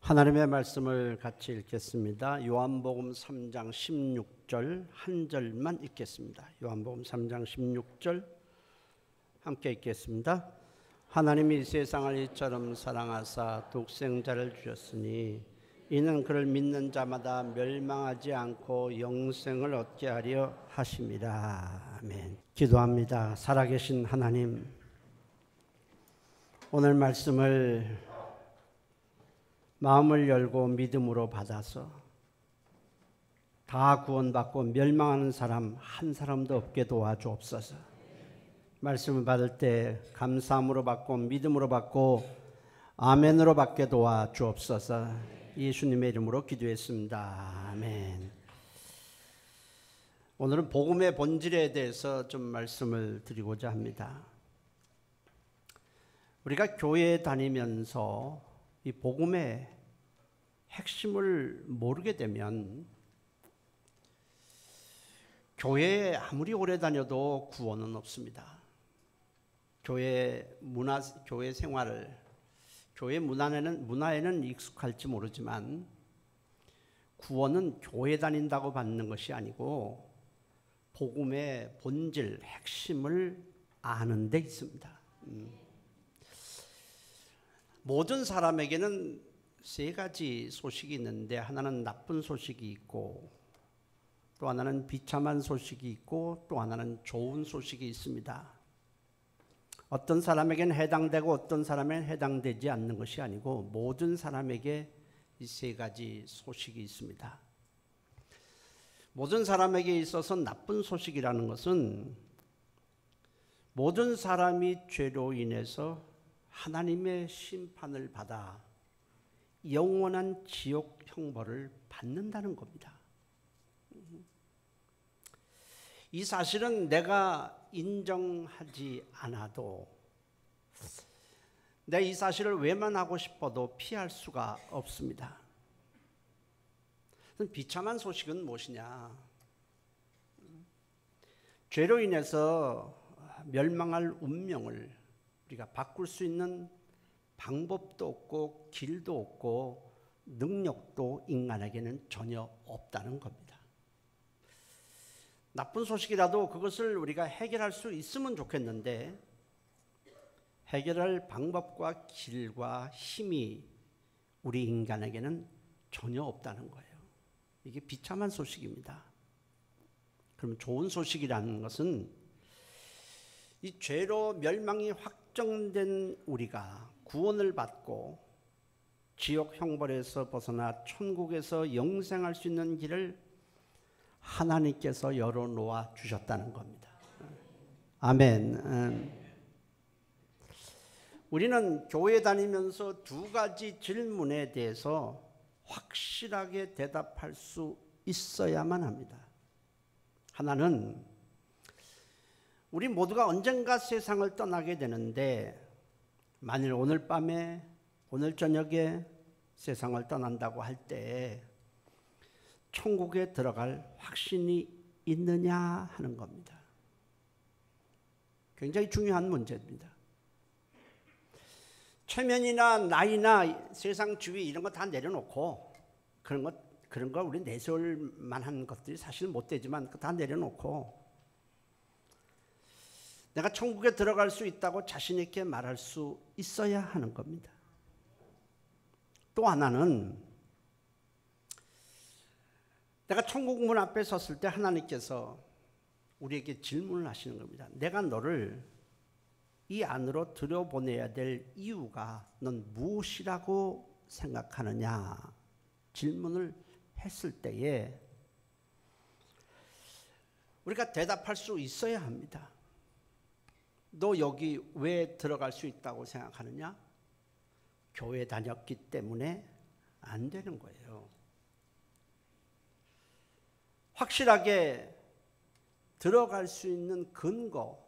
하나님의 말씀을 같이 읽겠습니다. 요한복음 3장 16절 한 절만 읽겠습니다. 요한복음 3장 16절 함께 읽겠습니다. 하나님이 세상을 이처럼 사랑하사 독생자를 주셨으니 이는 그를 믿는 자마다 멸망하지 않고 영생을 얻게 하려 하심이라. 아멘. 기도합니다. 살아계신 하나님, 오늘 말씀을 마음을 열고 믿음으로 받아서 다 구원받고 멸망하는 사람 한 사람도 없게 도와주옵소서. 말씀을 받을 때 감사함으로 받고 믿음으로 받고 아멘으로 받게 도와주옵소서. 예수님의 이름으로 기도했습니다. 아멘. 오늘은 복음의 본질에 대해서 좀 말씀을 드리고자 합니다. 우리가 교회에 다니면서 이 복음의 핵심을 모르게 되면 교회에 아무리 오래 다녀도 구원은 없습니다. 교회 생활을, 교회 문화에는 익숙할지 모르지만 구원은 교회 다닌다고 받는 것이 아니고 복음의 본질, 핵심을 아는 데 있습니다. 모든 사람에게는 세 가지 소식이 있는데, 하나는 나쁜 소식이 있고, 또 하나는 비참한 소식이 있고, 또 하나는 좋은 소식이 있습니다. 어떤 사람에게는 해당되고 어떤 사람에게는 해당되지 않는 것이 아니고 모든 사람에게 이 세 가지 소식이 있습니다. 모든 사람에게 있어서 나쁜 소식이라는 것은 모든 사람이 죄로 인해서 하나님의 심판을 받아 영원한 지옥 형벌을 받는다는 겁니다. 이 사실은 내가 인정하지 않아도, 내가 이 사실을 외면하고 싶어도 피할 수가 없습니다. 비참한 소식은 무엇이냐? 죄로 인해서 멸망할 운명을 우리가 바꿀 수 있는 방법도 없고 길도 없고 능력도 인간에게는 전혀 없다는 겁니다. 나쁜 소식이라도 그것을 우리가 해결할 수 있으면 좋겠는데 해결할 방법과 길과 힘이 우리 인간에게는 전혀 없다는 거예요. 이게 비참한 소식입니다. 그럼 좋은 소식이라는 것은 이 죄로 멸망이 확정된 우리가 구원을 받고 지옥 형벌에서 벗어나 천국에서 영생할 수 있는 길을 하나님께서 열어놓아 주셨다는 겁니다. 아멘. 우리는 교회 다니면서 두 가지 질문에 대해서 확실하게 대답할 수 있어야만 합니다. 하나는 우리 모두가 언젠가 세상을 떠나게 되는데, 만일 오늘 밤에, 오늘 저녁에 세상을 떠난다고 할 때 천국에 들어갈 확신이 있느냐 하는 겁니다. 굉장히 중요한 문제입니다. 체면이나 나이나 세상 주위 이런 거 다 내려놓고, 그런 거 우리 내세울 만한 것들이 사실 못 되지만 다 내려놓고 내가 천국에 들어갈 수 있다고 자신 있게 말할 수 있어야 하는 겁니다. 또 하나는 내가 천국 문 앞에 섰을 때 하나님께서 우리에게 질문을 하시는 겁니다. 내가 너를 이 안으로 들여보내야 될 이유가 넌 무엇이라고 생각하느냐 질문을 했을 때에 우리가 대답할 수 있어야 합니다. 너 여기 왜 들어갈 수 있다고 생각하느냐? 교회 다녔기 때문에 안 되는 거예요. 확실하게 들어갈 수 있는 근거,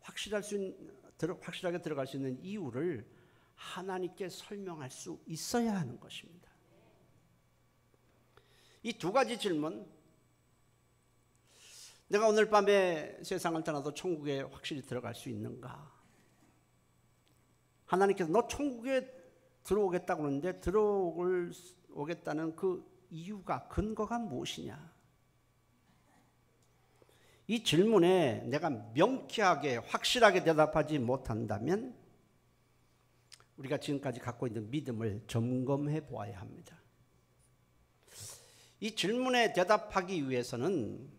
확실하게 들어갈 수 있는 이유를 하나님께 설명할 수 있어야 하는 것입니다. 이 두 가지 질문, 내가 오늘 밤에 세상을 떠나도 천국에 확실히 들어갈 수 있는가? 하나님께서 너 천국에 들어오겠다고 그러는데 들어오겠다는 그 이유가, 근거가 무엇이냐? 이 질문에 내가 명쾌하게 확실하게 대답하지 못한다면 우리가 지금까지 갖고 있는 믿음을 점검해 보아야 합니다. 이 질문에 대답하기 위해서는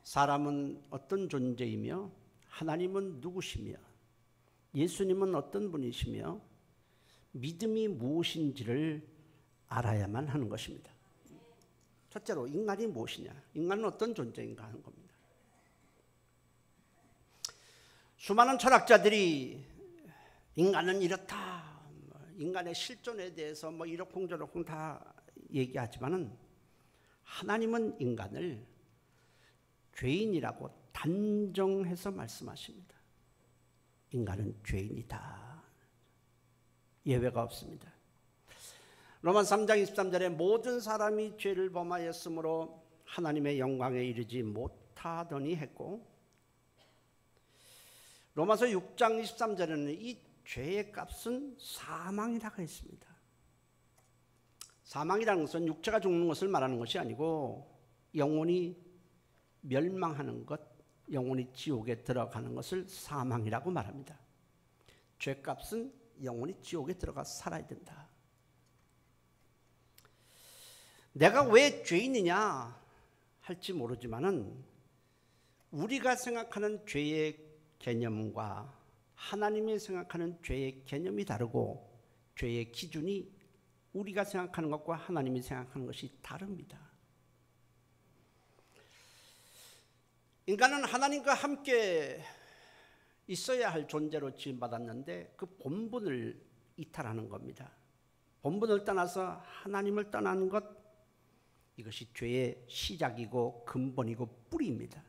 사람은 어떤 존재이며 하나님은 누구시며 예수님은 어떤 분이시며 믿음이 무엇인지를 알아야만 하는 것입니다. 첫째로 인간이 무엇이냐, 인간은 어떤 존재인가 하는 겁니다. 수많은 철학자들이 인간은 이렇다, 인간의 실존에 대해서 뭐 이러쿵저러쿵 다 얘기하지만은 하나님은 인간을 죄인이라고 단정해서 말씀하십니다. 인간은 죄인이다. 예외가 없습니다. 로마서 3장 23절에 모든 사람이 죄를 범하였으므로 하나님의 영광에 이르지 못하더니 했고, 로마서 6장 23절에는 이 죄의 값은 사망이라고 했습니다. 사망이라는 것은 육체가 죽는 것을 말하는 것이 아니고 영혼이 멸망하는 것, 영혼이 지옥에 들어가는 것을 사망이라고 말합니다. 죄값은 영혼이 지옥에 들어가 살아야 된다. 내가 왜 죄인이냐 할지 모르지만은 우리가 생각하는 죄의 개념과 하나님이 생각하는 죄의 개념이 다르고 죄의 기준이 우리가 생각하는 것과 하나님이 생각하는 것이 다릅니다. 인간은 하나님과 함께 있어야 할 존재로 지음받았는데 그 본분을 이탈하는 겁니다. 본분을 떠나서 하나님을 떠나는 것, 이것이 죄의 시작이고 근본이고 뿌리입니다.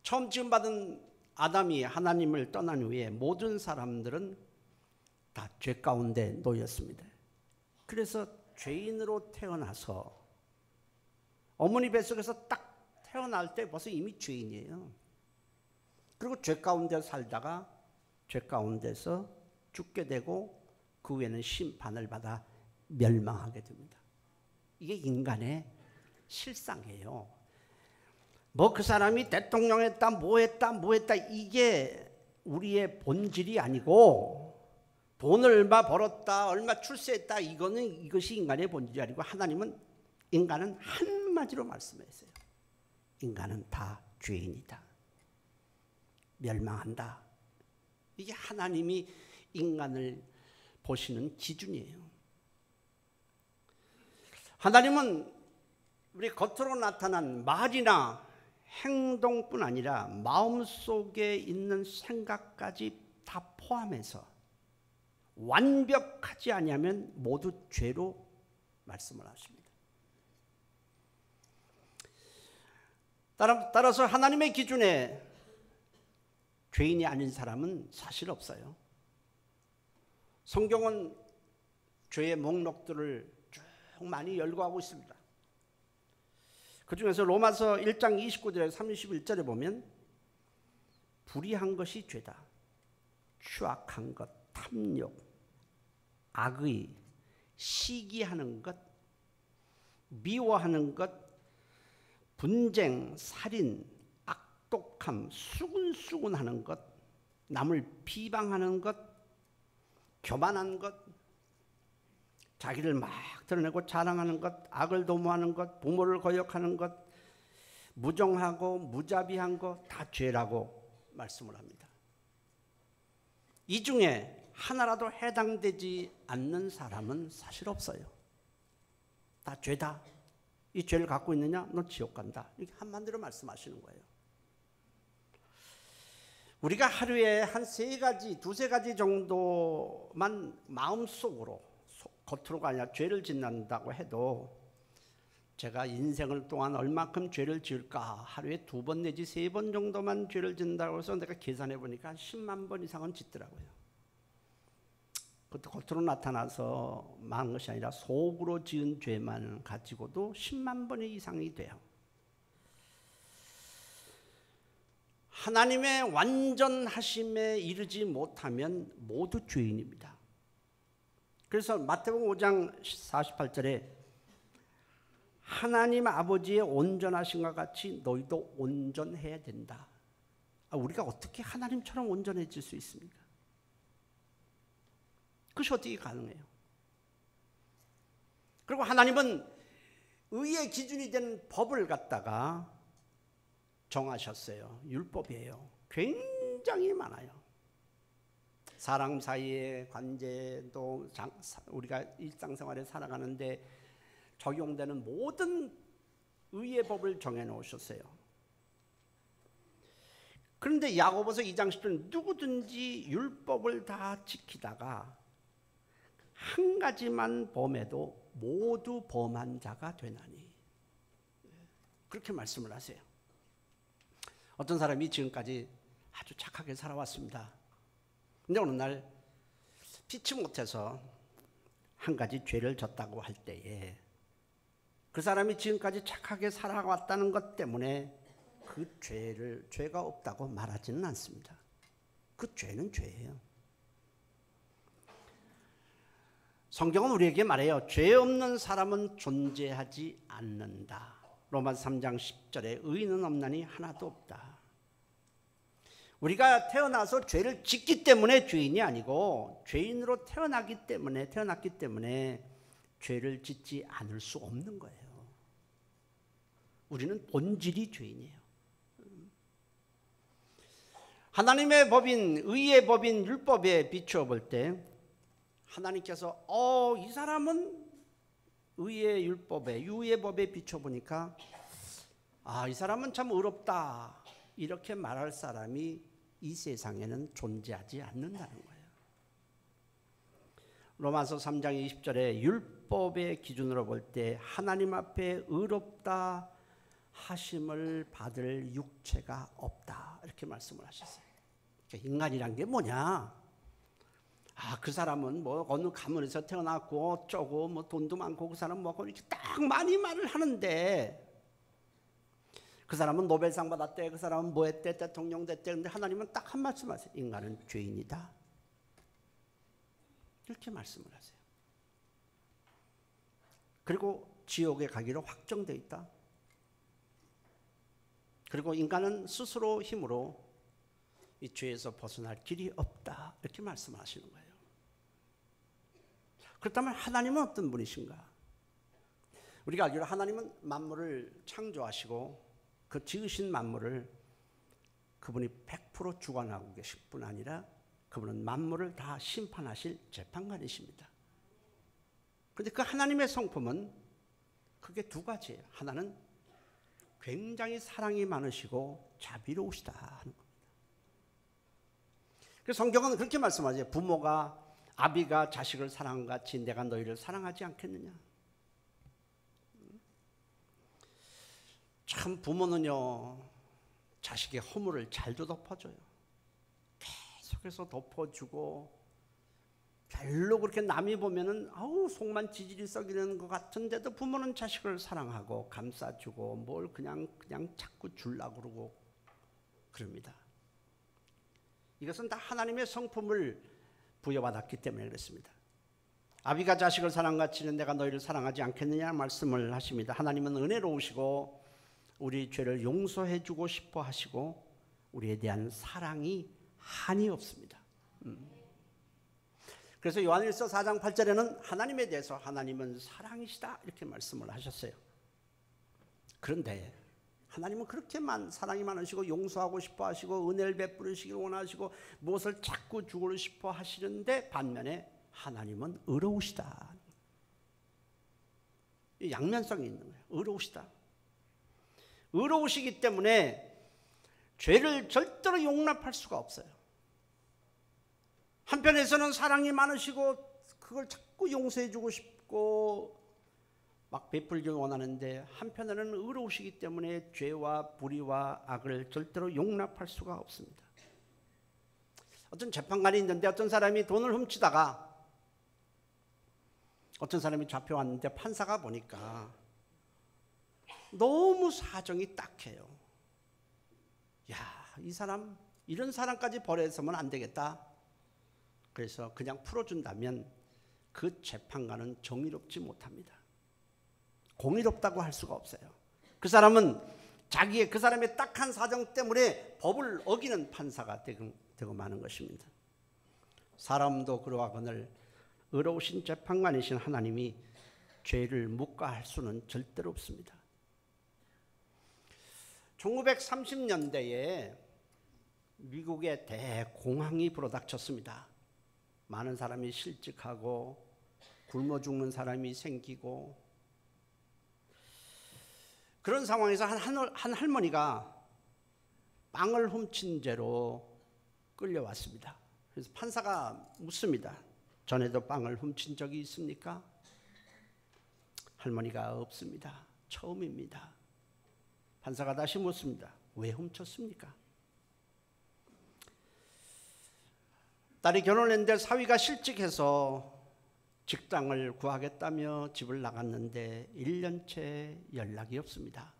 처음 지음받은 아담이 하나님을 떠난 후에 모든 사람들은 다 죄 가운데 놓였습니다. 그래서 죄인으로 태어나서 어머니 뱃속에서 딱 태어날 때 벌써 이미 죄인이에요. 그리고 죄 가운데 살다가 죄 가운데서 죽게 되고 그 후에는 심판을 받아 멸망하게 됩니다. 이게 인간의 실상이에요. 뭐 그 사람이 대통령 했다, 뭐 했다 이게 우리의 본질이 아니고, 돈을 얼마 벌었다, 얼마 출세했다, 이것이 인간의 본질이 아니고, 하나님은 인간은 한마디로 말씀했어요. 인간은 다 죄인이다. 멸망한다. 이게 하나님이 인간을 보시는 기준이에요. 하나님은 우리 겉으로 나타난 말이나 행동뿐 아니라 마음속에 있는 생각까지 다 포함해서 완벽하지 아니하면 모두 죄로 말씀을 하십니다. 따라서 하나님의 기준에 죄인이 아닌 사람은 사실 없어요. 성경은 죄의 목록들을 쭉 많이 열거하고 있습니다. 그 중에서 로마서 1장 29절에서 31절에 보면 불의한 것이 죄다. 추악한 것, 탐욕, 악의, 시기하는 것, 미워하는 것, 분쟁, 살인, 악독함, 수군수군하는 것, 남을 비방하는 것, 교만한 것, 자기를 막 드러내고 자랑하는 것, 악을 도모하는 것, 부모를 거역하는 것, 무정하고 무자비한 것 다 죄라고 말씀을 합니다. 이 중에 하나라도 해당되지 않는 사람은 사실 없어요. 다 죄다. 이 죄를 갖고 있느냐? 너 지옥 간다. 이렇게 한마디로 말씀하시는 거예요. 우리가 하루에 한 두세 가지 정도만 마음속으로, 겉으로가 아니라 죄를 짓는다고 해도 제가 인생을 동안 얼마큼 죄를 지을까, 하루에 2번 내지 3번 정도만 죄를 짓는다고 해서 내가 계산해 보니까 한 10만 번 이상은 짓더라고요. 그것도 겉으로 나타나서 많은 것이 아니라 속으로 지은 죄만 가지고도 10만 번 이상이 돼요. 하나님의 완전하심에 이르지 못하면 모두 죄인입니다. 그래서 마태복음 5장 48절에 하나님 아버지의 온전하심과 같이 너희도 온전해야 된다. 우리가 어떻게 하나님처럼 온전해질 수 있습니까? 그것이 어떻게 가능해요? 그리고 하나님은 의의 기준이 된 법을 갖다가 정하셨어요. 율법이에요. 굉장히 많아요. 사람 사이의 관계도 우리가 일상생활에 살아가는데 적용되는 모든 의의 법을 정해 놓으셨어요. 그런데 야고보서 2장 10절 누구든지 율법을 다 지키다가 한 가지만 범해도 모두 범한 자가 되나니, 그렇게 말씀을 하세요. 어떤 사람이 지금까지 아주 착하게 살아왔습니다. 근데 어느 날 피치 못해서 한 가지 죄를 졌다고 할 때에 그 사람이 지금까지 착하게 살아왔다는 것 때문에 그 죄가 없다고 말하지는 않습니다. 그 죄는 죄예요. 성경은 우리에게 말해요. 죄 없는 사람은 존재하지 않는다. 로마서 3장 10절에 의인은 없나니 하나도 없다. 우리가 태어나서 죄를 짓기 때문에 죄인이 아니고 죄인으로 태어났기 때문에 죄를 짓지 않을 수 없는 거예요. 우리는 본질이 죄인이에요. 하나님의 법인, 의의 법인 율법에 비추어 볼 때 하나님께서 이 사람은 의의 율법에, 유의 법에 비춰 보니까 이 사람은 참 의롭다, 이렇게 말할 사람이 이 세상에는 존재하지 않는다는 거예요. 로마서 3장 20절에 율법의 기준으로 볼 때 하나님 앞에 의롭다 하심을 받을 육체가 없다, 이렇게 말씀을 하셨어요. 그러니까 인간이란 게 뭐냐? 그 사람은 뭐 어느 가문에서 태어났고 어쩌고 뭐 돈도 많고 그 사람 뭐 이렇게 딱 많이 말을 하는데, 그 사람은 노벨상 받았대, 그 사람은 뭐 했대, 대통령 됐대. 근데 하나님은 딱 한 말씀 하세요. 인간은 죄인이다, 이렇게 말씀을 하세요. 그리고 지옥에 가기로 확정되어 있다. 그리고 인간은 스스로 힘으로 이 죄에서 벗어날 길이 없다, 이렇게 말씀하시는 거예요. 그렇다면 하나님은 어떤 분이신가? 우리가 알기로 하나님은 만물을 창조하시고 그 지으신 만물을 그분이 100% 주관하고 계실 뿐 아니라 그분은 만물을 다 심판하실 재판관이십니다. 그런데 그 하나님의 성품은 크게 두 가지예요. 하나는 굉장히 사랑이 많으시고 자비로우시다 하는 겁니다. 그래서 성경은 그렇게 말씀하죠. 부모가 아비가 자식을 사랑한 같이 내가 너희를 사랑하지 않겠느냐. 참 부모는요, 자식의 허물을 잘도 덮어줘요. 계속해서 덮어주고, 별로 그렇게 남이 보면은 속만 지질이 썩이는 것 같은데도 부모는 자식을 사랑하고 감싸주고 뭘 그냥 자꾸 주려고 그러고 그럽니다. 이것은 다 하나님의 성품을 부여받았기 때문에 그렇습니다. 아비가 자식을 사랑같이 내가 너희를 사랑하지 않겠느냐 말씀을 하십니다. 하나님은 은혜로우시고 우리 죄를 용서해 주고 싶어 하시고 우리에 대한 사랑이 한이 없습니다. 그래서 요한일서 4장 8절에는 하나님에 대해서 하나님은 사랑이시다, 이렇게 말씀을 하셨어요. 그런데 하나님은 그렇게만 사랑이 많으시고 용서하고 싶어 하시고 은혜를 베푸시길 원하시고 무엇을 자꾸 주고 싶어 하시는데, 반면에 하나님은 의로우시다. 양면성이 있는 거예요. 의로우시다. 의로우시기 때문에 죄를 절대로 용납할 수가 없어요. 한편에서는 사랑이 많으시고 그걸 자꾸 용서해 주고 싶고 막 베풀길 원하는데, 한편으로는 의로우시기 때문에 죄와 불의와 악을 절대로 용납할 수가 없습니다. 어떤 재판관이 있는데 어떤 사람이 돈을 훔치다가 어떤 사람이 잡혀왔는데 판사가 보니까 너무 사정이 딱해요. 이 사람, 이런 사람까지 벌해서는 안 되겠다. 그래서 그냥 풀어준다면 그 재판관은 정의롭지 못합니다. 공의롭다고 할 수가 없어요. 그 사람은 그 사람의 딱한 사정 때문에 법을 어기는 판사가 되고 마는 것입니다. 사람도 그러하거늘 의로우신 재판관이신 하나님이 죄를 묵과할 수는 절대로 없습니다. 1930년대에 미국에 대공황이 불어닥쳤습니다. 많은 사람이 실직하고 굶어 죽는 사람이 생기고, 그런 상황에서 한 할머니가 빵을 훔친 죄로 끌려왔습니다. 그래서 판사가 묻습니다. 전에도 빵을 훔친 적이 있습니까? 할머니가 없습니다. 처음입니다. 판사가 다시 묻습니다. 왜 훔쳤습니까? 딸이 결혼했는데 사위가 실직해서 직장을 구하겠다며 집을 나갔는데 1년째 연락이 없습니다.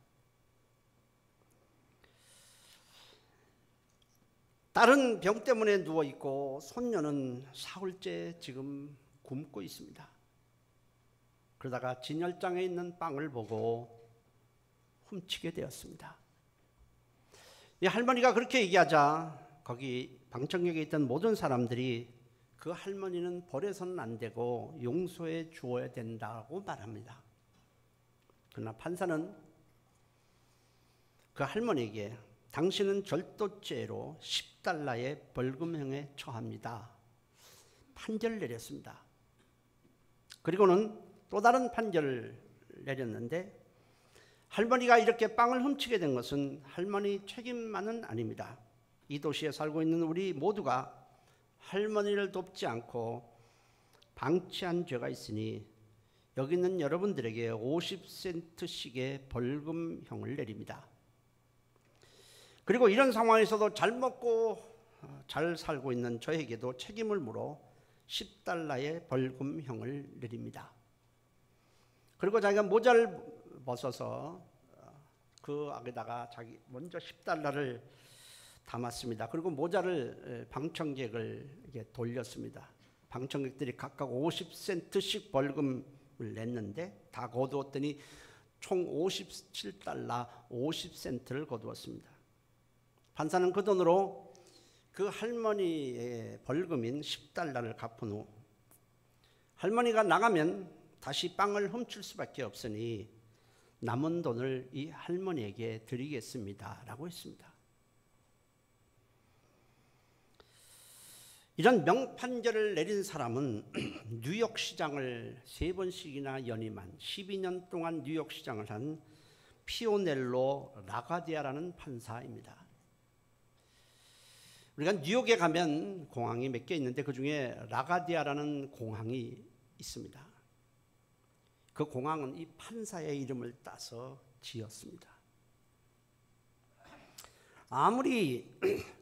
딸은 병 때문에 누워있고 손녀는 사흘째 지금 굶고 있습니다. 그러다가 진열장에 있는 빵을 보고 훔치게 되었습니다. 이 할머니가 그렇게 얘기하자 거기 방청객에 있던 모든 사람들이 그 할머니는 버려서는 안 되고 용서해 주어야 된다고 말합니다. 그러나 판사는 그 할머니에게 당신은 절도죄로 10달러의 벌금형에 처합니다. 판결을 내렸습니다. 그리고는 또 다른 판결을 내렸는데, 할머니가 이렇게 빵을 훔치게 된 것은 할머니 책임만은 아닙니다. 이 도시에 살고 있는 우리 모두가 할머니를 돕지 않고 방치한 죄가 있으니 여기 있는 여러분들에게 50센트씩의 벌금형을 내립니다. 그리고 이런 상황에서도 잘 먹고 잘 살고 있는 저에게도 책임을 물어 10달러의 벌금형을 내립니다. 그리고 자기가 모자를 벗어서 그 안에다가 자기 먼저 10달러를 담았습니다. 그리고 모자를 방청객을 돌렸습니다. 방청객들이 각각 50센트씩 벌금을 냈는데 다 거두었더니 총 57달러 50센트를 거두었습니다. 판사는 그 돈으로 그 할머니의 벌금인 10달러를 갚은 후 할머니가 나가면 다시 빵을 훔칠 수밖에 없으니 남은 돈을 이 할머니에게 드리겠습니다 라고 했습니다. 이런 명판결을 내린 사람은 뉴욕 시장을 3번씩이나 연임한 12년 동안 뉴욕 시장을 한 피오넬로 라가디아라는 판사입니다. 우리가 뉴욕에 가면 공항이 몇 개 있는데 그 중에 라가디아라는 공항이 있습니다. 그 공항은 이 판사의 이름을 따서 지었습니다. 아무리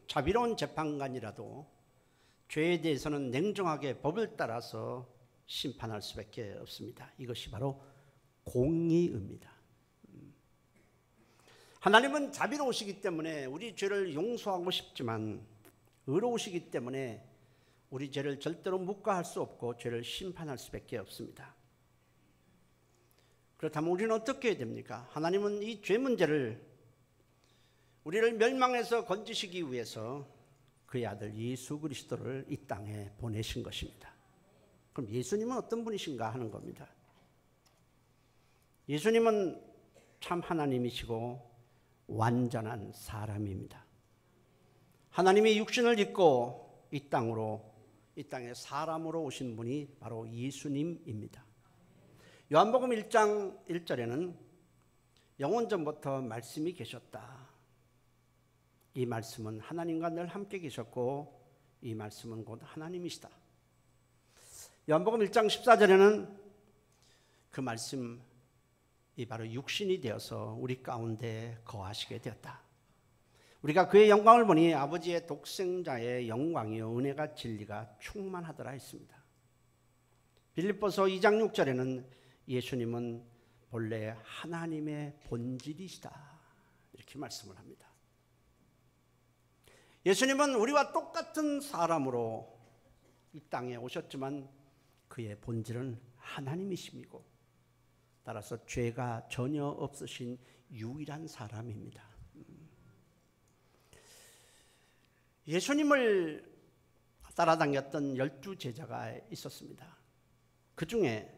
자비로운 재판관이라도 죄에 대해서는 냉정하게 법을 따라서 심판할 수밖에 없습니다. 이것이 바로 공의입니다. 하나님은 자비로우시기 때문에 우리 죄를 용서하고 싶지만 의로우시기 때문에 우리 죄를 절대로 묵과할 수 없고 죄를 심판할 수밖에 없습니다. 그렇다면 우리는 어떻게 해야 됩니까? 하나님은 이 죄 문제를 우리를 멸망에서 건지시기 위해서 그의 아들 예수 그리스도를 이 땅에 보내신 것입니다. 그럼 예수님은 어떤 분이신가 하는 겁니다. 예수님은 참 하나님이시고 완전한 사람입니다. 하나님이 육신을 입고 이 땅에 사람으로 오신 분이 바로 예수님입니다. 요한복음 1장 1절에는 영원전부터 말씀이 계셨다. 이 말씀은 하나님과 늘 함께 계셨고 이 말씀은 곧 하나님이시다. 요한복음 1장 14절에는 그 말씀이 바로 육신이 되어서 우리 가운데 거하시게 되었다. 우리가 그의 영광을 보니 아버지의 독생자의 영광이요 은혜가 진리가 충만하더라 했습니다. 빌립보서 2장 6절에는 예수님은 본래 하나님의 본질이시다 이렇게 말씀을 합니다. 예수님은 우리와 똑같은 사람으로 이 땅에 오셨지만 그의 본질은 하나님이심이고 따라서 죄가 전혀 없으신 유일한 사람입니다. 예수님을 따라다녔던 12제자가 있었습니다. 그 중에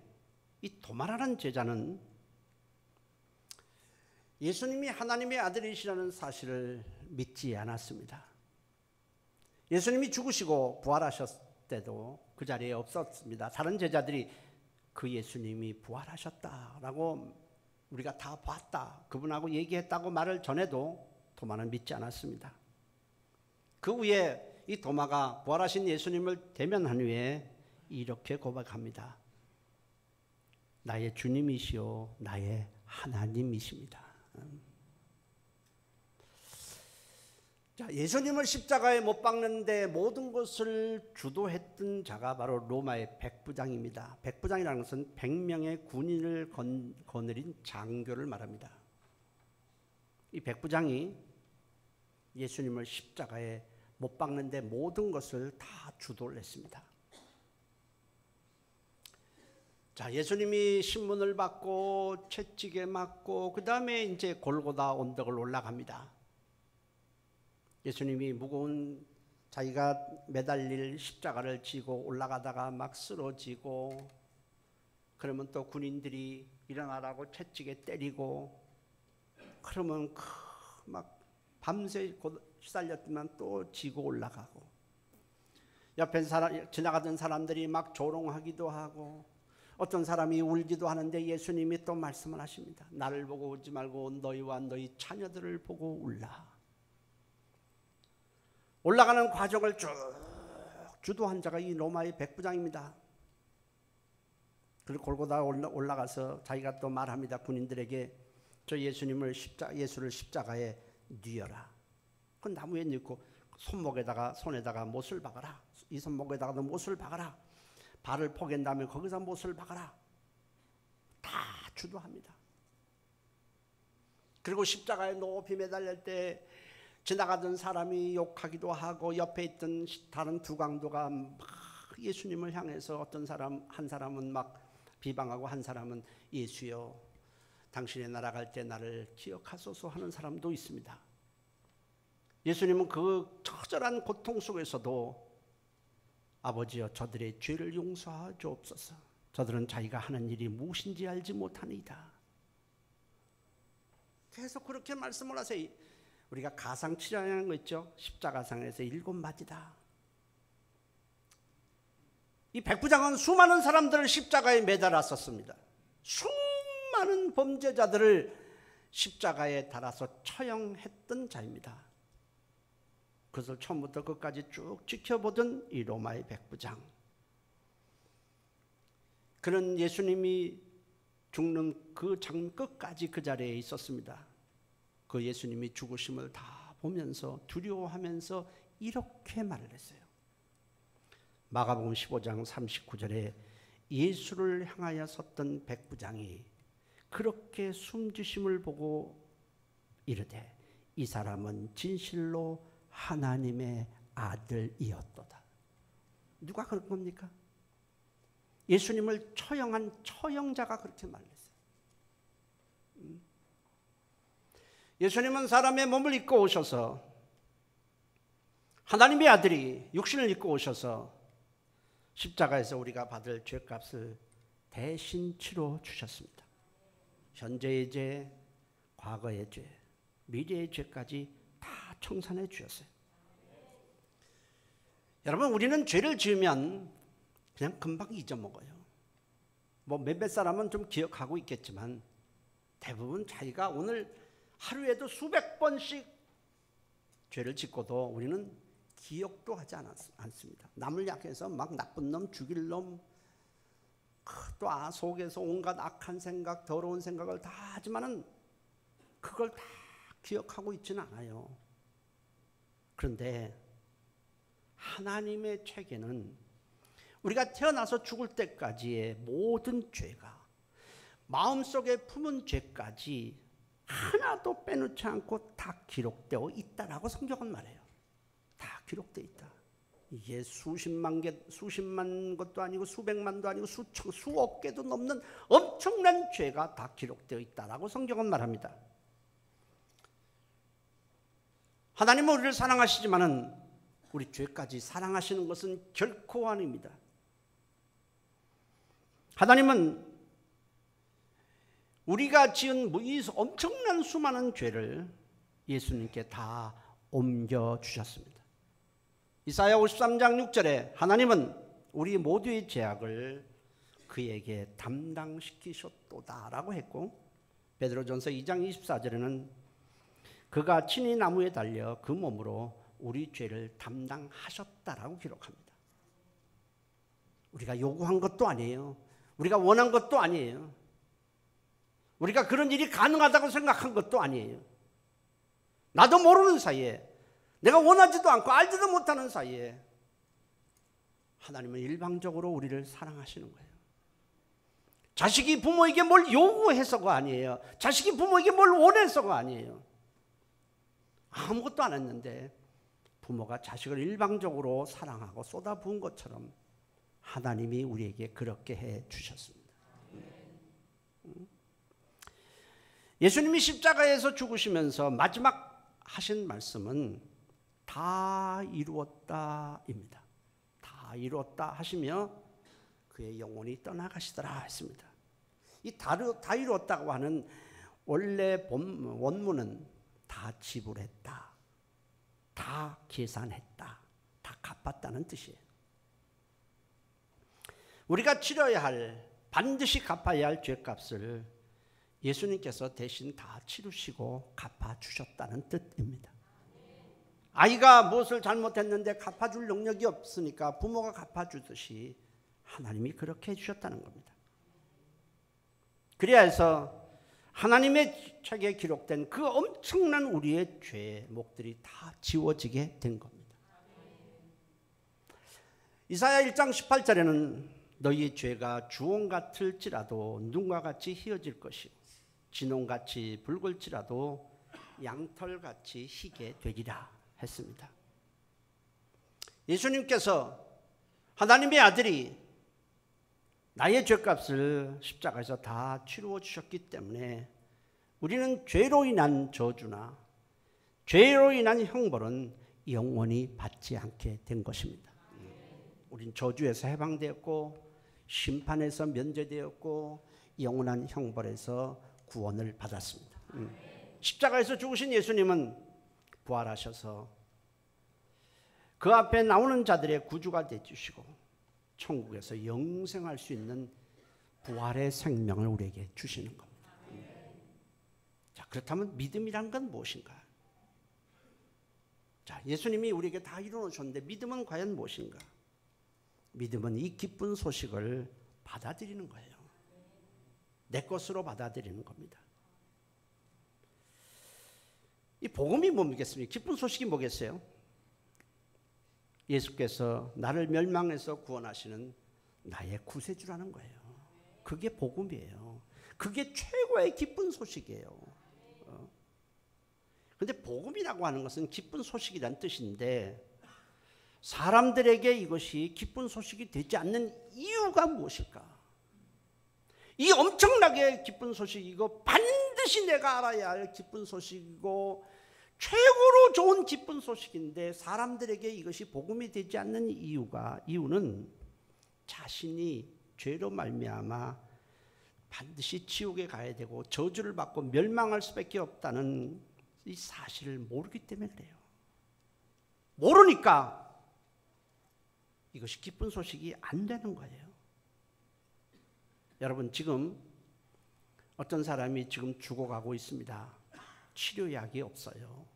이 도마라는 제자는 예수님이 하나님의 아들이시라는 사실을 믿지 않았습니다. 예수님이 죽으시고 부활하셨을 때도 그 자리에 없었습니다. 다른 제자들이 그 예수님이 부활하셨다라고 우리가 다 봤다, 그분하고 얘기했다고 말을 전해도 도마는 믿지 않았습니다. 그 후에 이 도마가 부활하신 예수님을 대면한 후에 이렇게 고백합니다. 나의 주님이시요 나의 하나님이십니다. 자, 예수님을 십자가에 못 박는데 모든 것을 주도했던 자가 바로 로마의 백부장입니다. 백부장이라는 것은 100명의 군인을 거느린 장교를 말합니다. 이 백부장이 예수님을 십자가에 못 박는데 모든 것을 다 주도를 했습니다. 자, 예수님이 신문을 받고 채찍에 맞고 그 다음에 이제 골고다 언덕을 올라갑니다. 예수님이 무거운 자기가 매달릴 십자가를 지고 올라가다가 막 쓰러지고, 그러면 또 군인들이 일어나라고 채찍에 때리고, 그러면 막 밤새 시달렸지만 또 지고 올라가고, 옆에 지나가던 사람들이 막 조롱하기도 하고, 어떤 사람이 울기도 하는데 예수님이 또 말씀을 하십니다. 나를 보고 울지 말고 너희와 너희 자녀들을 보고 울라. 올라가는 과정을 쭉 주도한 자가 이 로마의 백부장입니다. 그리고 골고다 올라가서 자기가 또 말합니다. 군인들에게 저 예수를 십자가에 뉘어라. 그 나무에 뉘고 손에다가 못을 박아라. 이 손목에다가도 못을 박아라. 발을 포갠 다음에 거기서 못을 박아라. 다 주도합니다. 그리고 십자가에 높이 매달릴 때 지나가던 사람이 욕하기도 하고, 옆에 있던 다른 두 강도가 막 예수님을 향해서 한 사람은 막 비방하고 한 사람은 예수여 당신의 나라 갈 때 나를 기억하소서 하는 사람도 있습니다. 예수님은 그 처절한 고통 속에서도 아버지여 저들의 죄를 용서하여 주옵소서. 저들은 자기가 하는 일이 무엇인지 알지 못하니이다. 계속 그렇게 말씀을 하세요. 우리가 가상치료라는 거 있죠. 십자가상에서 7마디다. 이 백부장은 수많은 사람들을 십자가에 매달았었습니다. 수많은 범죄자들을 십자가에 달아서 처형했던 자입니다. 그것을 처음부터 끝까지 쭉 지켜보던 이 로마의 백부장. 그는 예수님이 죽는 그 끝까지 그 자리에 있었습니다. 그 예수님이 죽으심을 다 보면서 두려워하면서 이렇게 말을 했어요. 마가복음 15장 39절에 예수를 향하여 섰던 백부장이 그렇게 숨지심을 보고 이르되 이 사람은 진실로 하나님의 아들이었도다. 누가 그런 겁니까? 예수님을 처형한 처형자가 그렇게 말했어요. 예수님은 사람의 몸을 입고 오셔서, 하나님의 아들이 육신을 입고 오셔서 십자가에서 우리가 받을 죄값을 대신 치러 주셨습니다. 현재의 죄, 과거의 죄, 미래의 죄까지 다 청산해 주셨어요. 여러분, 우리는 죄를 지으면 그냥 금방 잊어먹어요. 뭐 몇몇 사람은 좀 기억하고 있겠지만 대부분 자기가 오늘 하루에도 수백 번씩 죄를 짓고도 우리는 기억도 하지 않습니다. 남을 향해서 막 나쁜 놈, 죽일 놈, 또 속에서 온갖 악한 생각, 더러운 생각을 다 하지만은 그걸 다 기억하고 있지는 않아요. 그런데 하나님의 책에는 우리가 태어나서 죽을 때까지의 모든 죄가, 마음속에 품은 죄까지 하나도 빼놓지 않고 다 기록되어 있다라고 성경은 말해요. 다 기록되어 있다. 이게 수십만 것도 아니고 수백만도 아니고 수억 개도 넘는 엄청난 죄가 다 기록되어 있다라고 성경은 말합니다. 하나님은 우리를 사랑하시지만은 우리 죄까지 사랑하시는 것은 결코 아닙니다. 하나님은 우리가 지은 이 엄청난 수많은 죄를 예수님께 다 옮겨주셨습니다. 이사야 53장 6절에 하나님은 우리 모두의 죄악을 그에게 담당시키셨도다라고 했고, 베드로전서 2장 24절에는 그가 친히 나무에 달려 그 몸으로 우리 죄를 담당하셨다라고 기록합니다. 우리가 요구한 것도 아니에요. 우리가 원한 것도 아니에요. 우리가 그런 일이 가능하다고 생각한 것도 아니에요. 나도 모르는 사이에, 내가 원하지도 않고 알지도 못하는 사이에 하나님은 일방적으로 우리를 사랑하시는 거예요. 자식이 부모에게 뭘 요구해서가 아니에요. 자식이 부모에게 뭘 원해서가 아니에요. 아무것도 안 했는데 부모가 자식을 일방적으로 사랑하고 쏟아부은 것처럼 하나님이 우리에게 그렇게 해 주셨습니다. 예수님이 십자가에서 죽으시면서 마지막 하신 말씀은 다 이루었다입니다. 다 이루었다 하시며 그의 영혼이 떠나가시더라 했습니다. 이 다 이루었다고 하는 원래 원문은 다 지불했다, 다 계산했다, 다 갚았다는 뜻이에요. 우리가 치러야 할, 반드시 갚아야 할 죄값을 예수님께서 대신 다 치르시고 갚아주셨다는 뜻입니다. 아이가 무엇을 잘못했는데 갚아줄 능력이 없으니까 부모가 갚아주듯이 하나님이 그렇게 해주셨다는 겁니다. 그래야 해서 하나님의 책에 기록된 그 엄청난 우리의 죄목들이 다 지워지게 된 겁니다. 이사야 1장 18절에는 너희의 죄가 주홍 같을지라도 눈과 같이 희어질 것이고 진홍같이 붉을지라도 양털같이 희게 되리라 했습니다. 예수님께서, 하나님의 아들이 나의 죄값을 십자가에서 다 치루어 주셨기 때문에 우리는 죄로 인한 저주나 죄로 인한 형벌은 영원히 받지 않게 된 것입니다. 우린 저주에서 해방되었고 심판에서 면제되었고 영원한 형벌에서 구원을 받았습니다. 십자가에서 죽으신 예수님은 부활하셔서 그 앞에 나오는 자들의 구주가 되주시고 천국에서 영생할 수 있는 부활의 생명을 우리에게 주시는 겁니다. 자, 그렇다면 믿음이란 건 무엇인가? 자, 예수님이 우리에게 다 이루어놓으셨는데 믿음은 과연 무엇인가? 믿음은 이 기쁜 소식을 받아들이는 거예요. 내 것으로 받아들이는 겁니다. 이 복음이 뭐겠습니까? 기쁜 소식이 뭐겠어요? 예수께서 나를 멸망에서 구원하시는 나의 구세주라는 거예요. 그게 복음이에요. 그게 최고의 기쁜 소식이에요. 그런데 복음이라고 하는 것은 기쁜 소식이란 뜻인데 사람들에게 이것이 기쁜 소식이 되지 않는 이유가 무엇일까? 이 엄청나게 기쁜 소식이고 반드시 내가 알아야 할 기쁜 소식이고 최고로 좋은 기쁜 소식인데 사람들에게 이것이 복음이 되지 않는 이유는 자신이 죄로 말미암아 반드시 지옥에 가야 되고 저주를 받고 멸망할 수밖에 없다는 이 사실을 모르기 때문에 그래요. 모르니까 이것이 기쁜 소식이 안 되는 거예요. 여러분, 지금 어떤 사람이 지금 죽어가고 있습니다. 치료약이 없어요.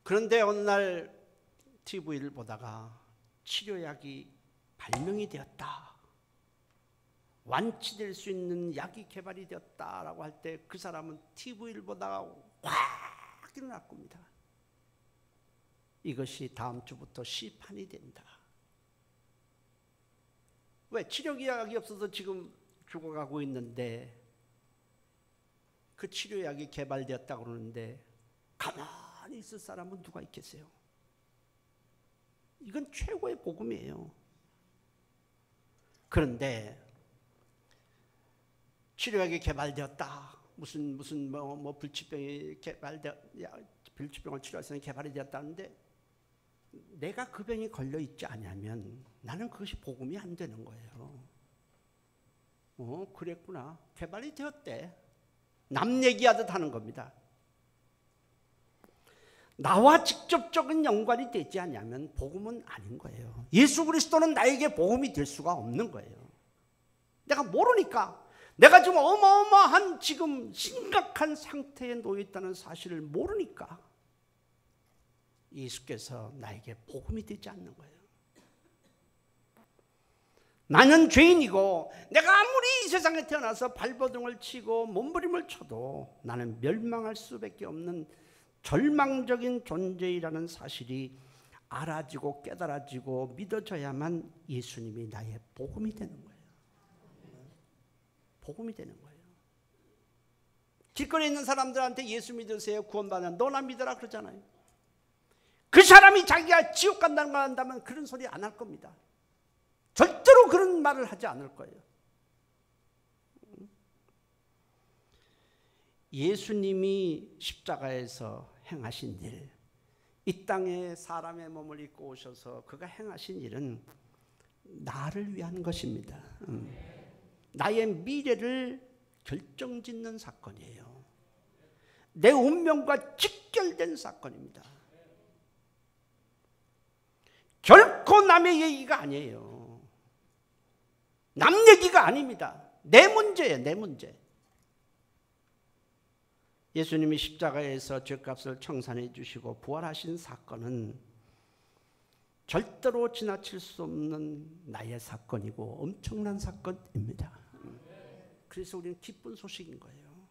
그런데 어느 날 TV를 보다가 치료약이 발명이 되었다, 완치될 수 있는 약이 개발이 되었다라고 할 때 그 사람은 TV를 보다가 확 일어날 겁니다. 이것이 다음 주부터 시판이 된다. 왜? 치료약이 없어서 지금 죽어가고 있는데 그 치료약이 개발되었다고 그러는데 가만히 있을 사람은 누가 있겠어요? 이건 최고의 복음이에요. 그런데 치료약이 개발되었다. 무슨 불치병이 불치병을 치료할 수 있는 개발이 되었다는데 내가 그 병이 걸려 있지 않으면 나는 그것이 복음이 안 되는 거예요. 그랬구나. 개발이 되었대. 남 얘기하듯 하는 겁니다. 나와 직접적인 연관이 되지 않으면 복음은 아닌 거예요. 예수 그리스도는 나에게 복음이 될 수가 없는 거예요. 내가 모르니까, 내가 지금 어마어마한 지금 심각한 상태에 놓여 있다는 사실을 모르니까 예수께서 나에게 복음이 되지 않는 거예요. 나는 죄인이고 내가 아무리 이 세상에 태어나서 발버둥을 치고 몸부림을 쳐도 나는 멸망할 수밖에 없는 절망적인 존재이라는 사실이 알아지고 깨달아지고 믿어져야만 예수님이 나의 복음이 되는 거예요. 복음이 되는 거예요. 길거리에 있는 사람들한테 예수 믿으세요, 구원받는, 너나 믿어라 그러잖아요. 그 사람이 자기가 지옥 간다는 걸 한다면 그런 소리 안 할 겁니다. 절대로 그런 말을 하지 않을 거예요. 예수님이 십자가에서 행하신 일, 이 땅에 사람의 몸을 입고 오셔서 그가 행하신 일은 나를 위한 것입니다. 나의 미래를 결정짓는 사건이에요. 내 운명과 직결된 사건입니다. 결코 남의 얘기가 아니에요. 남 얘기가 아닙니다. 내 문제예요, 내 문제. 예수님이 십자가에서 죄값을 청산해 주시고 부활하신 사건은 절대로 지나칠 수 없는 나의 사건이고 엄청난 사건입니다. 그래서 우리는 기쁜 소식인 거예요.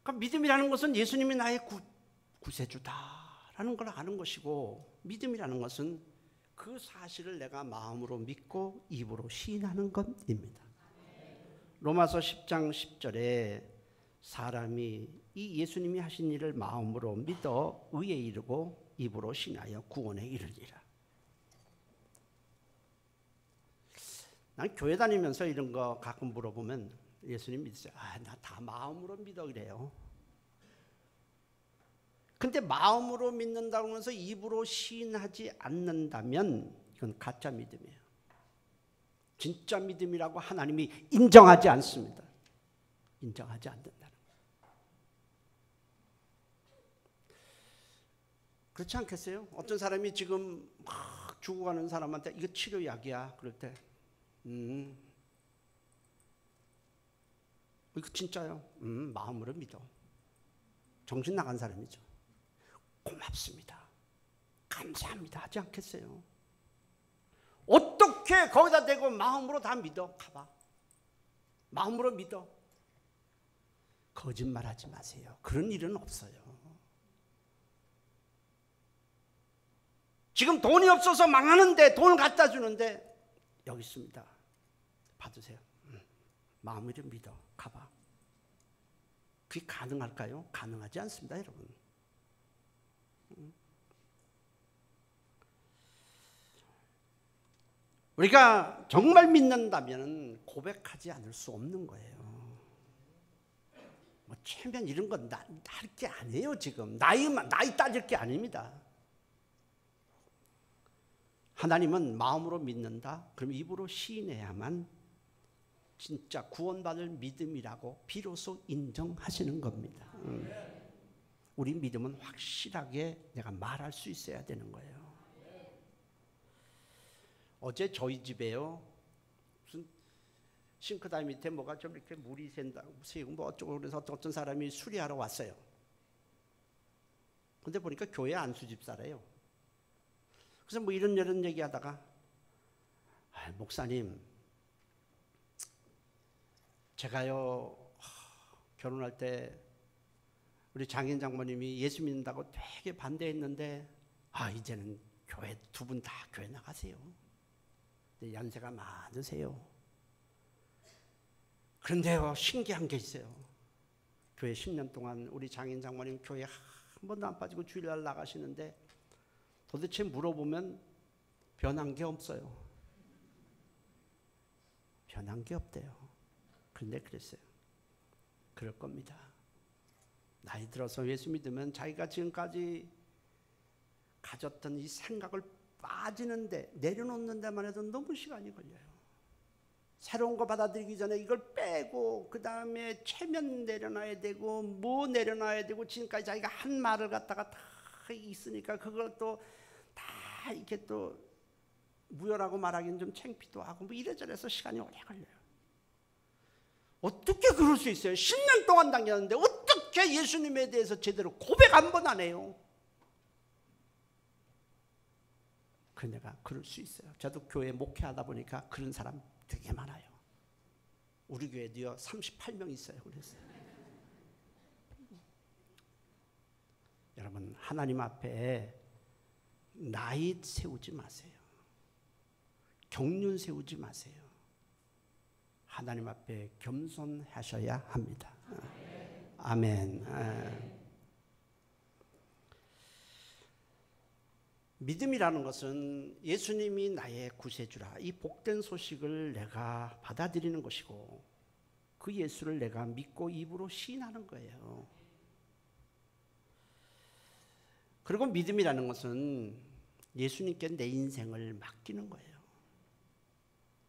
그러니까 믿음이라는 것은 예수님이 나의 구세주다라는 걸 아는 것이고, 믿음이라는 것은 그 사실을 내가 마음으로 믿고 입으로 시인하는 것입니다. 로마서 10장 10절에 사람이 이 예수님이 하신 일을 마음으로 믿어 의에 이르고 입으로 신하여 구원에 이르리라. 난 교회 다니면서 이런 거 가끔 물어보면 예수님 믿으세요? 나 다 마음으로 믿어 그래요. 근데 마음으로 믿는다고 하면서 입으로 시인하지 않는다면 이건 가짜 믿음이에요. 진짜 믿음이라고 하나님이 인정하지 않습니다. 인정하지 않는다는 거예요. 그렇지 않겠어요? 어떤 사람이 지금 막 죽어가는 사람한테 이거 치료약이야 그럴 때 이거 진짜요? 마음으로 믿어. 정신 나간 사람이죠. 고맙습니다. 감사합니다 하지 않겠어요? 어떻게 거기다 대고 마음으로 다 믿어? 가봐. 마음으로 믿어. 거짓말하지 마세요. 그런 일은 없어요. 지금 돈이 없어서 망하는데 돈을 갖다 주는데 여기 있습니다. 받으세요. 마음으로 믿어. 가봐. 그게 가능할까요? 가능하지 않습니다, 여러분. 우리가 정말 믿는다면 고백하지 않을 수 없는 거예요. 뭐 체면 이런 건 할 게 아니에요. 지금 나이 따질 게 아닙니다. 하나님은 마음으로 믿는다. 그럼 입으로 시인해야만 진짜 구원받을 믿음이라고 비로소 인정하시는 겁니다. 우리 믿음은 확실하게 내가 말할 수 있어야 되는 거예요. 어제 저희 집에요, 무슨 싱크대 밑에 뭐가 좀 이렇게 물이 새고 뭐 어쩌고 그래서 어떤 사람이 수리하러 왔어요. 근데 보니까 교회 안수집사래요. 그래서 뭐 이런 얘기 하다가, 목사님, 제가요, 결혼할 때 우리 장인 장모님이 예수 믿는다고 되게 반대했는데, 이제는 교회 두 분 다 교회 나가세요. 연세가 많으세요. 그런데요, 신기한 게 있어요. 교회 10년 동안 우리 장인 장모님 교회 한 번도 안 빠지고 주일날 나가시는데 도대체 물어보면 변한 게 없어요. 변한 게 없대요. 그런데 그랬어요. 그럴 겁니다. 나이 들어서 예수 믿으면 자기가 지금까지 가졌던 이 생각을 빠지는데, 내려놓는 데만 해도 너무 시간이 걸려요. 새로운 거 받아들이기 전에 이걸 빼고 그 다음에 체면 내려놔야 되고 뭐 내려놔야 되고, 지금까지 자기가 한 말을 갖다가 다 있으니까 그걸 또 다 이렇게 또 무효라고 말하기는 좀 창피도 하고 뭐 이래저래서 시간이 오래 걸려요. 어떻게 그럴 수 있어요? 10년 동안 다녔는데 어떻게 예수님에 대해서 제대로 고백 한 번 안 해요? 그 내가 그럴 수 있어요. 저도 교회 목회하다 보니까 그런 사람 되게 많아요. 우리 교회도요 38명 있어요. 그랬어요. 여러분, 하나님 앞에 나이 세우지 마세요. 경륜 세우지 마세요. 하나님 앞에 겸손하셔야 합니다. 아멘. 믿음이라는 것은 예수님이 나의 구세주라, 이 복된 소식을 내가 받아들이는 것이고 그 예수를 내가 믿고 입으로 시인하는 거예요. 그리고 믿음이라는 것은 예수님께 내 인생을 맡기는 거예요.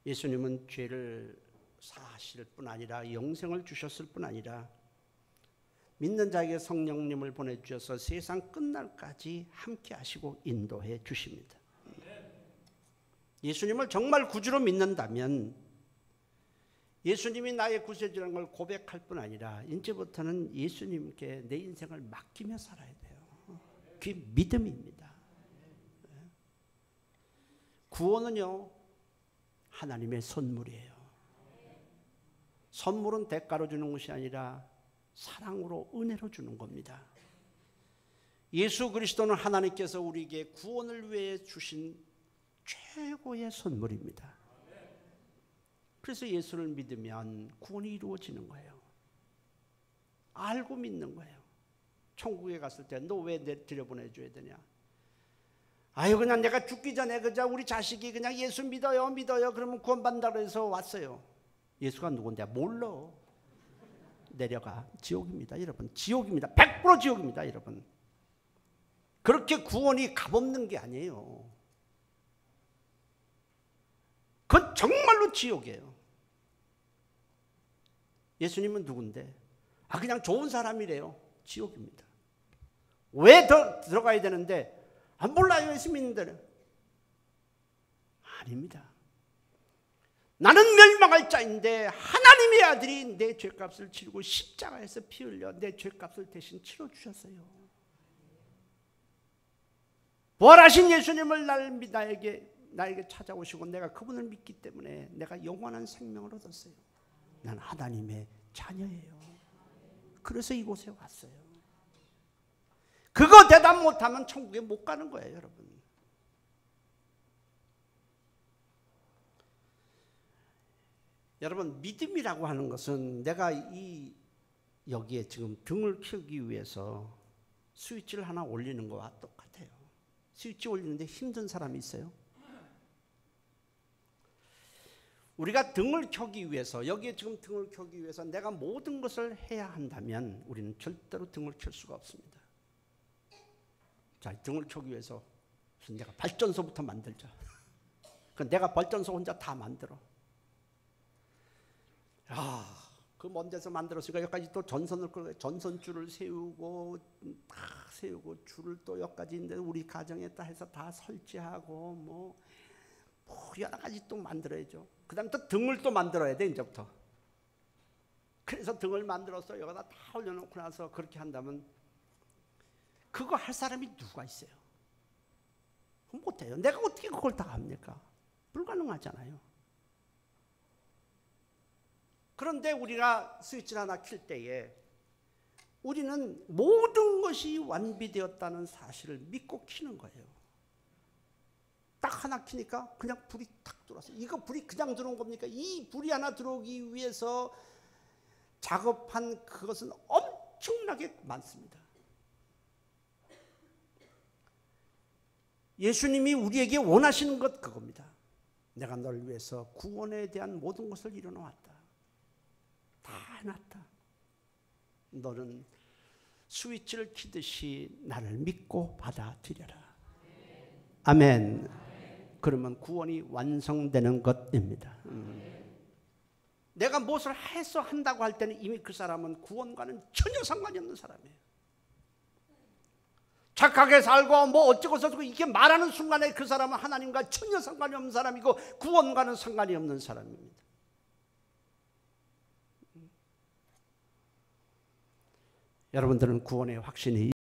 예수님은 죄를 사하실 뿐 아니라 영생을 주셨을 뿐 아니라 믿는 자에게 성령님을 보내주셔서 세상 끝날까지 함께 하시고 인도해 주십니다. 예수님을 정말 구주로 믿는다면 예수님이 나의 구세주라는 걸 고백할 뿐 아니라 이제부터는 예수님께 내 인생을 맡기며 살아야 돼요. 그게 믿음입니다. 구원은요 하나님의 선물이에요. 선물은 대가로 주는 것이 아니라 사랑으로, 은혜로 주는 겁니다. 예수 그리스도는 하나님께서 우리에게 구원을 위해 주신 최고의 선물입니다. 그래서 예수를 믿으면 구원이 이루어지는 거예요. 알고 믿는 거예요. 천국에 갔을 때 너 왜 들여보내줘야 되냐? 아유, 그냥 내가 죽기 전에 그저 우리 자식이 그냥 예수 믿어요 그러면 구원받는다고 해서 왔어요. 예수가 누군데 몰라. 내려가. 지옥입니다 여러분. 지옥입니다. 100% 지옥입니다 여러분. 그렇게 구원이 값없는 게 아니에요. 그건 정말로 지옥이에요. 예수님은 누군데? 그냥 좋은 사람이래요. 지옥입니다. 왜 더 들어가야 되는데? 몰라요 예수 믿는데. 아닙니다. 나는 멸망할 자인데 하나님의 아들이 내 죄값을 치르고 십자가에서 피 흘려 내 죄값을 대신 치러주셨어요. 부활하신 예수님을 나에게 찾아오시고 내가 그분을 믿기 때문에 내가 영원한 생명을 얻었어요. 난 하나님의 자녀예요. 그래서 이곳에 왔어요. 그거 대답 못하면 천국에 못 가는 거예요 여러분. 여러분, 믿음이라고 하는 것은 내가 여기에 지금 등을 키우기 위해서 스위치를 하나 올리는 거와 똑같아요. 스위치 올리는데 힘든 사람이 있어요? 우리가 등을 켜기 위해서, 여기에 지금 등을 켜기 위해서 내가 모든 것을 해야 한다면 우리는 절대로 등을 켤 수가 없습니다. 자, 등을 켜기 위해서 내가 발전소부터 만들자. 내가 발전소 혼자 다 만들어. 그 먼 데서 만들었으니까 여기까지 또 전선을 끌고 전선줄을 세우고 줄을 또 여기까지 있는데 우리 가정에다 해서 다 설치하고 뭐 여러 가지 또 만들어야죠. 그 다음에 또 등을 또 만들어야 돼 이제부터. 그래서 등을 만들어서 여기다 다 올려놓고 나서 그렇게 한다면 그거 할 사람이 누가 있어요? 못해요. 내가 어떻게 그걸 다 합니까? 불가능하잖아요. 그런데 우리가 스위치를 하나 킬 때에 우리는 모든 것이 완비되었다는 사실을 믿고 키는 거예요. 딱 하나 키니까 그냥 불이 탁 들어왔어요. 이거 불이 그냥 들어온 겁니까? 이 불이 하나 들어오기 위해서 작업한 그것은 엄청나게 많습니다. 예수님이 우리에게 원하시는 것 그겁니다. 내가 널 위해서 구원에 대한 모든 것을 이뤄놓았다. 다 해놨다. 너는 스위치를 키듯이 나를 믿고 받아들여라. 아멘. 그러면 구원이 완성되는 것입니다. 내가 무엇을 해서 한다고 할 때는 이미 그 사람은 구원과는 전혀 상관이 없는 사람이에요. 착하게 살고 뭐 어쩌고 저쩌고 이렇게 말하는 순간에 그 사람은 하나님과 전혀 상관이 없는 사람이고 구원과는 상관이 없는 사람입니다. 여러분들은 구원의 확신이